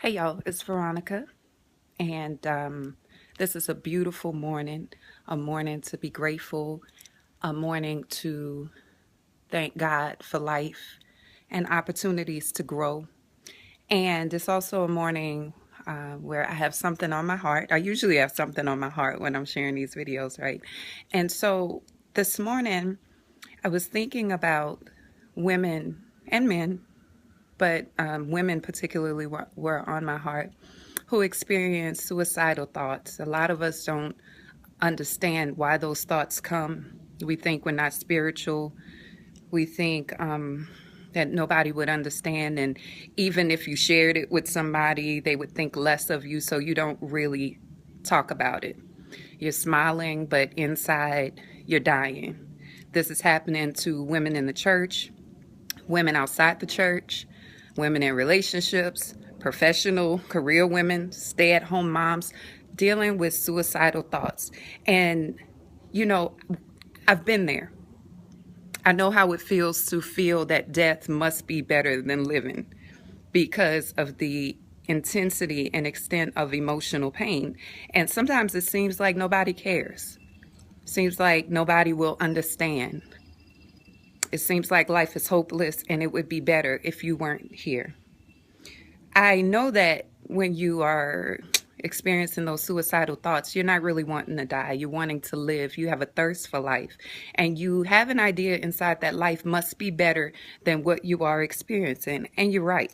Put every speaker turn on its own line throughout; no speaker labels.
Hey y'all, it's Veronica, and this is a beautiful morning, a morning to be grateful, a morning to thank God for life and opportunities to grow. And it's also a morning where I have something on my heart. I usually have something on my heart when I'm sharing these videos, right? And so this morning, I was thinking about women and men, but women particularly were on my heart who experience suicidal thoughts. A lot of us don't understand why those thoughts come. We think we're not spiritual. We think that nobody would understand. And even if you shared it with somebody, they would think less of you. So you don't really talk about it. You're smiling, but inside you're dying. This is happening to women in the church, women outside the church, women in relationships, professional career women, stay at home moms dealing with suicidal thoughts. And, you know, I've been there. I know how it feels to feel that death must be better than living because of the intensity and extent of emotional pain. And sometimes it seems like nobody cares. Seems like nobody will understand. It seems like life is hopeless and it would be better if you weren't here. I know that when you are experiencing those suicidal thoughts, you're not really wanting to die. You're wanting to live. You have a thirst for life. And you have an idea inside that life must be better than what you are experiencing. And you're right.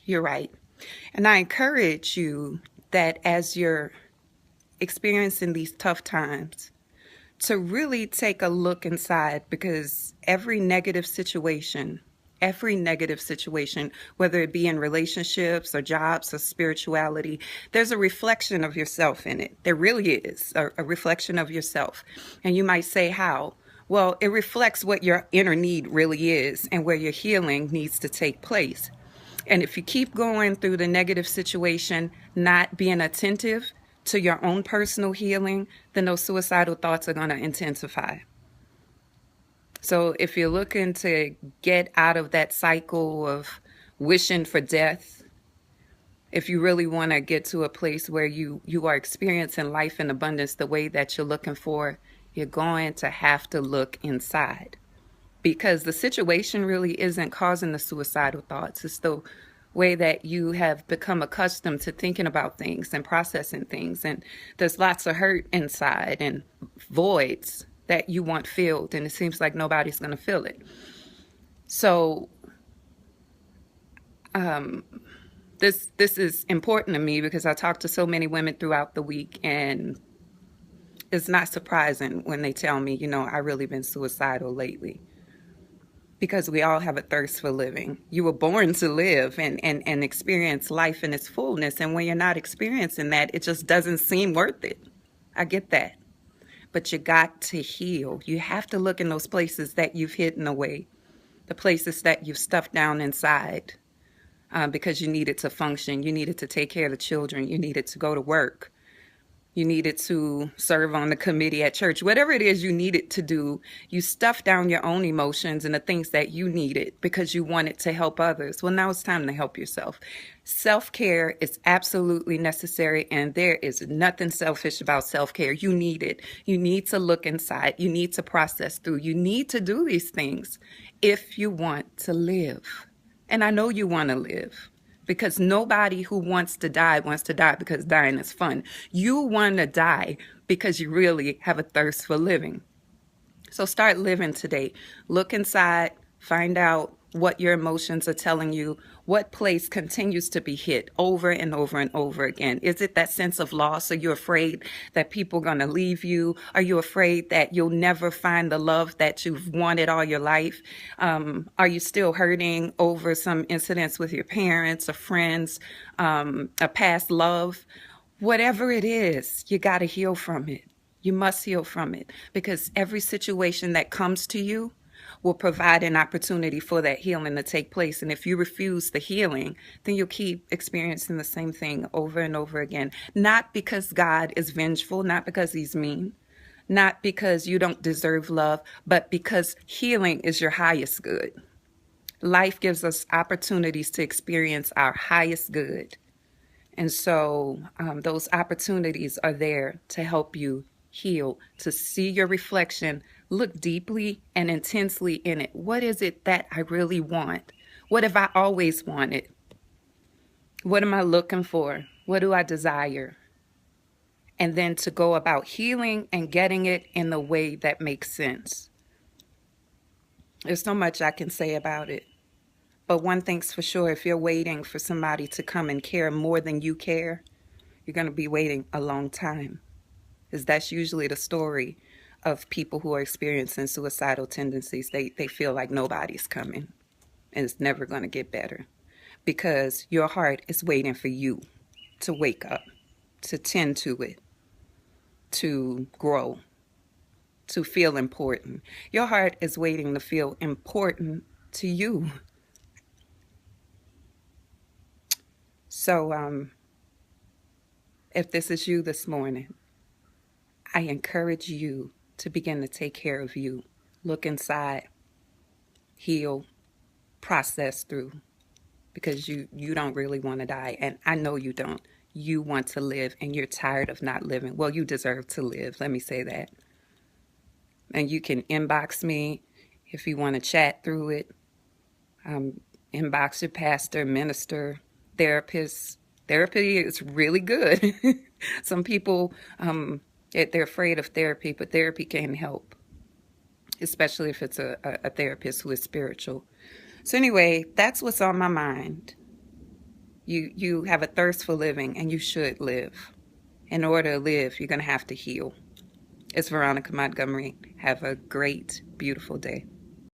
You're right. And I encourage you that as you're experiencing these tough times, to really take a look inside, because every negative situation, whether it be in relationships or jobs or spirituality, there's a reflection of yourself in it. There really is a reflection of yourself. And you might say, how? Well, it reflects what your inner need really is and where your healing needs to take place. And if you keep going through the negative situation, not being attentive to your own personal healing, then those suicidal thoughts are going to intensify. So if you're looking to get out of that cycle of wishing for death, if you really want to get to a place where you are experiencing life in abundance the way that you're looking for, you're going to have to look inside. Because the situation really isn't causing the suicidal thoughts. It's the way that you have become accustomed to thinking about things and processing things. And there's lots of hurt inside and voids that you want filled, and it seems like nobody's going to fill it. So this is important to me because I talk to so many women throughout the week, and it's not surprising when they tell me, I've really been suicidal lately. Because we all have a thirst for living. You were born to live and experience life in its fullness. And when you're not experiencing that, it just doesn't seem worth it. I get that. But you got to heal. You have to look in those places that you've hidden away, the places that you've stuffed down inside because you needed to function. You needed to take care of the children. You needed to go to work. You needed to serve on the committee at church. Whatever it is you needed to do, you stuffed down your own emotions and the things that you needed because you wanted to help others. Well, now it's time to help yourself. Self-care is absolutely necessary, and there is nothing selfish about self-care. You need it. You need to look inside. You need to process through. You need to do these things if you want to live. And I know you want to live. Because nobody who wants to die because dying is fun. You want to die because you really have a thirst for living. So start living today. Look inside, find out what your emotions are telling you, what place continues to be hit over and over and over again. Is it that sense of loss? Are you afraid that people are going to leave you? Are you afraid that you'll never find the love that you've wanted all your life? Are you still hurting over some incidents with your parents or friends, a past love? Whatever it is, you got to heal from it. You must heal from it, because every situation that comes to you will provide an opportunity for that healing to take place. And if you refuse the healing, then you'll keep experiencing the same thing over and over again. Not because God is vengeful, not because he's mean, not because you don't deserve love, but because healing is your highest good. Life gives us opportunities to experience our highest good. And so those opportunities are there to help you heal, to see your reflection, look deeply and intensely in it. What is it that I really want? What have I always wanted? What am I looking for? What do I desire? And then to go about healing and getting it in the way that makes sense. There's so much I can say about it. But one thing's for sure, if you're waiting for somebody to come and care more than you care, you're going to be waiting a long time. Because that's usually the story of people who are experiencing suicidal tendencies. They feel like nobody's coming and it's never going to get better. Because your heart is waiting for you to wake up, to tend to it, to grow, to feel important. Your heart is waiting to feel important to you. So if this is you this morning, I encourage you to begin to take care of you. Look inside, heal, process through, because you don't really want to die. And I know you don't. You want to live and you're tired of not living. Well, you deserve to live. Let me say that. And you can inbox me if you want to chat through it. Inbox your pastor, minister, therapist. Therapy is really good. Some people, they're afraid of therapy, but therapy can help, especially if it's a therapist who is spiritual. So anyway, that's what's on my mind. You have a thirst for living, and you should live. In order to live, you're going to have to heal. It's Veronica Montgomery. Have a great, beautiful day.